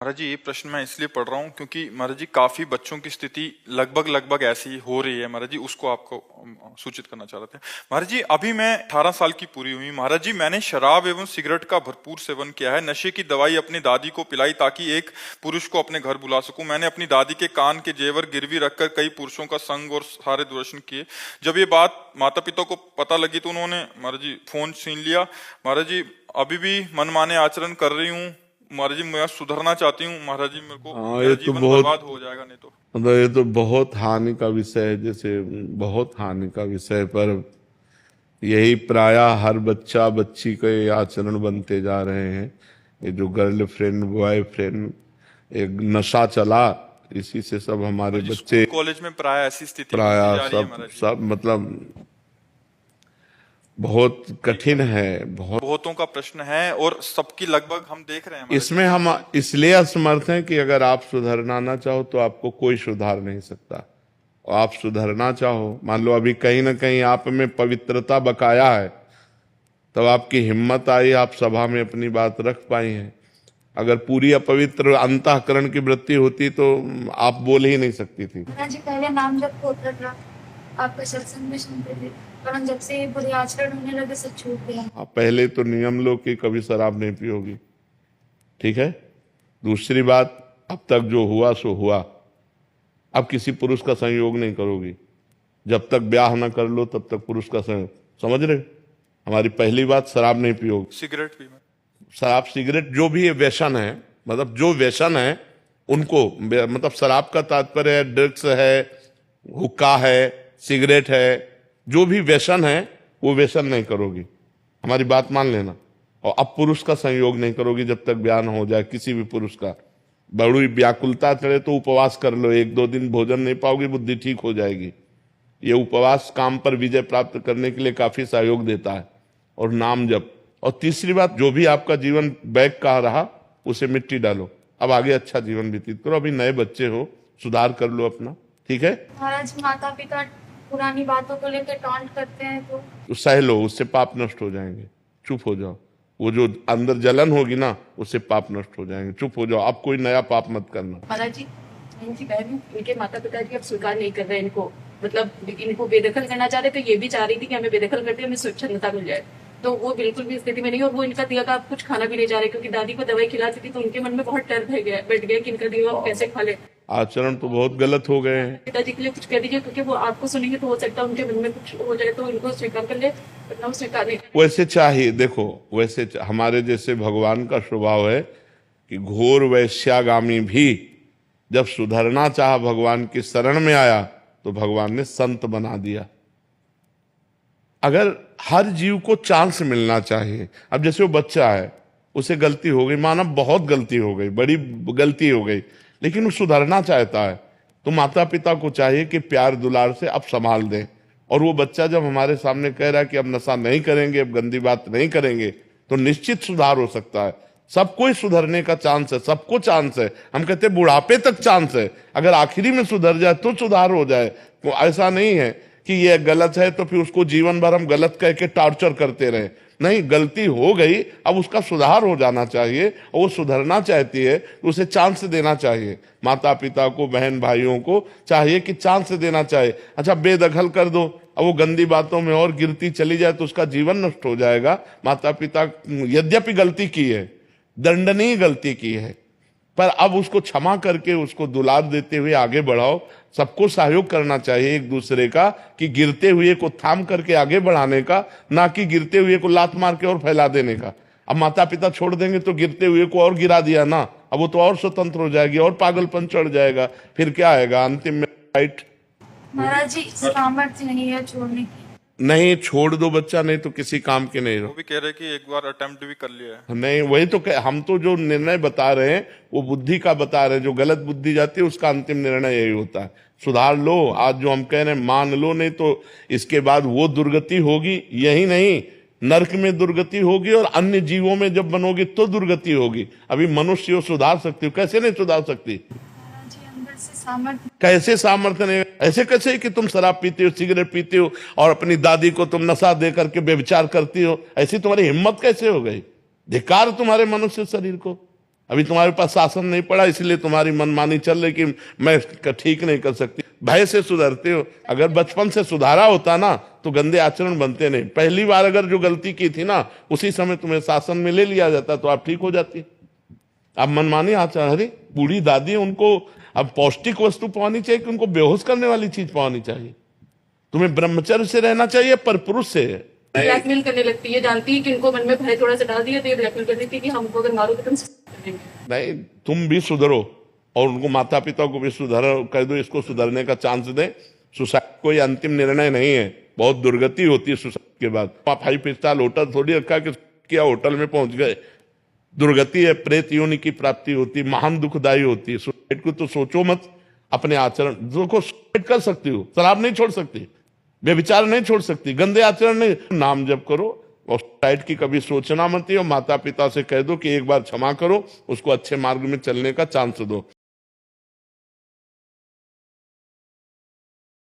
महाराज जी, ये प्रश्न मैं इसलिए पढ़ रहा हूँ क्योंकि महाराज जी काफी बच्चों की स्थिति लगभग ऐसी हो रही है महाराज जी, उसको आपको सूचित करना चाह रहे थे। महाराज जी, अभी मैं 18 साल की पूरी हुई महाराज जी। मैंने शराब एवं सिगरेट का भरपूर सेवन किया है। नशे की दवाई अपनी दादी को पिलाई ताकि एक पुरुष को अपने घर बुला सकूं। मैंने अपनी दादी के कान के जेवर गिरवी रखकर कई पुरुषों का संग और सारे दूरदर्शन किए। जब ये बात माता पिता को पता लगी तो उन्होंने महाराज जी फोन छीन लिया। महाराज जी, अभी भी मनमाने आचरण कर रही हूँ महाराज जी। मैं सुधरना चाहती हूँ महाराज जी, मेरे को हाँ, मेरा ये तो जीवन बहुत बर्बाद हो जाएगा नहीं तो। मतलब ये तो बहुत हानि का विषय है, जैसे बहुत हानि का विषय। पर यही प्रायः हर बच्चा बच्ची के आचरण बनते जा रहे हैं। ये जो गर्लफ्रेंड बॉयफ्रेंड एक नशा चला, इसी से सब हमारे महाराज जी, बच्चे स्कूल कॉलेज में प्राय ऐसी स्थिति बनती प्रायः जा रही है सब महाराज जी। सब मतलब बहुत कठिन है। बहुत बहुतों का प्रश्न है और सबकी लगभग हम देख रहे हैं महाराज इसमें हम इसलिए असमर्थ हैं कि अगर आप सुधरना ना चाहो तो आपको कोई सुधार नहीं सकता। और आप सुधरना चाहो, मान लो अभी कहीं ना कहीं आप में पवित्रता बकाया है, तब आपकी हिम्मत आई, आप सभा में अपनी बात रख पाई हैं। अगर पूरी अपवित्र अंतःकरण की वृत्ति होती तो आप बोल ही नहीं सकती थी। जी पहले नाम जब होता था, आपका सत्संग में सुनते थे, पर जब से बुरे आचरण होने लगे सब छूट गया। आप पहले तो नियम लो कि कभी शराब नहीं पियोगी, ठीक है। दूसरी बात, अब तक जो हुआ सो हुआ। अब किसी पुरुष का संयोग नहीं करोगी। जब तक ब्याह ना कर लो तब तक पुरुष का संयोग, समझ रहे। हमारी पहली बात, शराब नहीं पियोगी। सिगरेट भी शराब सिगरेट जो भी ये व्यसन है, मतलब जो व्यसन है उनको, मतलब शराब का तात्पर्य है ड्रग्स है, हुक्का है, सिगरेट है, जो भी व्यसन है वो व्यसन नहीं करोगी। हमारी बात मान लेना। और अब पुरुष का संयोग नहीं करोगी जब तक ब्याह न हो जाए किसी भी पुरुष का। बड़ी व्याकुलता चढ़े तो उपवास कर लो, 1-2 दिन भोजन नहीं पाओगी, बुद्धि ठीक हो जाएगी। ये उपवास काम पर विजय प्राप्त करने के लिए काफी सहयोग देता है। और नाम जप। और तीसरी बात, जो भी आपका जीवन बैक का रहा उसे मिट्टी डालो। अब आगे अच्छा जीवन व्यतीत करो। अभी नए बच्चे हो, सुधार कर लो अपना, ठीक है। महाराज माता पिता पुरानी बातों को लेकर टॉन्ट करते हैं तो सह लो, उससे पाप नष्ट हो जाएंगे। चुप हो जाओ। वो जो अंदर जलन होगी ना, उससे पाप नष्ट हो जाएंगे। चुप हो जाओ। अब कोई नया पाप मत करना। महाराज जी, इनकी बहन, इनके माता पिता जी अब स्वीकार नहीं कर रहे इनको, मतलब इनको बेदखल करना चाह रहे। तो ये भी चाह रही थी कि हमें बेदखल करते हमें स्वच्छंदता मिल जाए, तो वो बिल्कुल भी स्थिति में नहीं। और वो इनका दिया का कुछ खाना भी नहीं जा रहे, क्योंकि दादी को दवाई खिलाती थी तो उनके मन में बहुत डर बैठ गया कि इनका दिया हम कैसे खा ले। आचरण तो बहुत गलत हो गए हैं। पिताजी के लिए कुछ कह दीजिए, क्योंकि वो आपको सुनेंगे तो हो सकता है उनके मन में कुछ हो जाए, तो इनको स्वीकार कर ले, वरना वो स्वीकार नहीं। वैसे चाहिए, देखो वैसे हमारे जैसे भगवान का स्वभाव है कि घोर वैश्यागामी भी जब सुधरना चाहा, भगवान की शरण में आया तो भगवान ने संत बना दिया। अगर हर जीव को चांस मिलना चाहिए। अब जैसे वो बच्चा है, उसे गलती हो गई, माना बहुत गलती हो गई, बड़ी गलती हो गई, लेकिन वो सुधरना चाहता है, तो माता पिता को चाहिए कि प्यार दुलार से अब संभाल दें। और वो बच्चा जब हमारे सामने कह रहा है कि अब नशा नहीं करेंगे, अब गंदी बात नहीं करेंगे, तो निश्चित सुधार हो सकता है। सबको ही सुधरने का चांस है, सबको चांस है। हम कहते हैं बुढ़ापे तक चांस है। अगर आखिरी में सुधर जाए तो सुधार हो जाए। तो ऐसा नहीं है कि ये गलत है तो फिर उसको जीवन भर हम गलत कह के टॉर्चर करते रहे। नहीं, गलती हो गई, अब उसका सुधार हो जाना चाहिए। और वो सुधरना चाहती है तो उसे चांस देना चाहिए। माता पिता को, बहन भाइयों को चाहिए कि चांस देना चाहिए। अच्छा, बेदखल कर दो, अब वो गंदी बातों में और गिरती चली जाए तो उसका जीवन नष्ट हो जाएगा। माता पिता यद्यपि गलती की है, दंडनीय गलती की है, पर अब उसको क्षमा करके उसको दुलार देते हुए आगे बढ़ाओ। सबको सहयोग करना चाहिए एक दूसरे का, कि गिरते हुए को थाम करके आगे बढ़ाने का, ना कि गिरते हुए को लात मार के और फैला देने का। अब माता पिता छोड़ देंगे तो गिरते हुए को और गिरा दिया ना, अब वो तो और स्वतंत्र हो जाएगी और पागलपन चढ़ जाएगा। फिर क्या आएगा अंतिम में, राइट। महाराज जी सामर्थ्य नहीं है छोड़ने की। नहीं, छोड़ दो बच्चा, नहीं तो किसी काम के नहीं वो रहो। भी कह रहे कि एक बार अटेम्प्ट भी कर लिया है। नहीं, वही तो हम तो जो निर्णय बता रहे हैं वो बुद्धि का बता रहे हैं। जो गलत बुद्धि जाती है उसका अंतिम निर्णय यही होता है। सुधार लो। आज जो हम कह रहे हैं मान लो, नहीं तो इसके बाद वो दुर्गति होगी। यही नहीं, नरक में दुर्गति होगी और अन्य जीवों में जब बनोगी तो दुर्गति होगी। अभी मनुष्य हो सुधार सकती हो, कैसे नहीं सुधार सकती। महाराज जी अंदर से सामर्थ्य कैसे सामर्थ्य नहीं, ऐसे कैसे कि तुम शराब पीते हो, सिगरेट पीते हो और अपनी दादी को तुम नशा दे करके व्यभिचार करती हो। ऐसी तुम्हारी हिम्मत कैसे हो गई। धिक्कार तुम्हारे मनुष्य शरीर को। अभी तुम्हारे पास शासन नहीं पड़ा, इसलिए तुम्हारी मनमानी चल रही कि मैं ठीक नहीं कर सकती, भय से सुधरते हो। अगर बचपन से सुधारा होता ना तो गंदे आचरण बनते नहीं। पहली बार अगर जो गलती की थी ना उसी समय तुम्हें शासन में ले लिया जाता तो आप ठीक हो जाती। अब मनमानी आचरण, अरे बूढ़ी दादी उनको अब पौष्टिक वस्तु पानी चाहिए कि उनको बेहोश करने वाली चीज पानी चाहिए? तुम्हें ब्रह्मचर्य से रहना चाहिए, पर पुरुष से। ब्लैकमेल करने लगती है, जानती है कि इनको मन में भय थोड़ा सा डाल दिया तो ये ब्लैकमेल कर देती है कि हमको अगर मारोगे तो हम सुसाइड करेंगे। नहीं, तुम भी सुधरो और उनको माता पिता को भी सुधार कर दो, इसको सुधरने का चांस दे। सुसाइड कोई अंतिम निर्णय नहीं है, बहुत दुर्गति होती है सुसाइड के बाद। आप 5 स्टार होटल थोड़ी रखा कि क्या होटल में पहुंच गए, दुर्गति है, प्रेत योनि की प्राप्ति होती, महान दुखदायी होती है। सुसाइड को तो सोचो मत। अपने आचरण देखो, सुसाइड कर सकती हो, शराब नहीं छोड़ सकती, व्यभिचार नहीं छोड़ सकती, गंदे आचरण नहीं, नाम जप करो और सुसाइड की कभी सोचना मत। और माता पिता से कह दो कि एक बार क्षमा करो, उसको अच्छे मार्ग में चलने का चांस दो।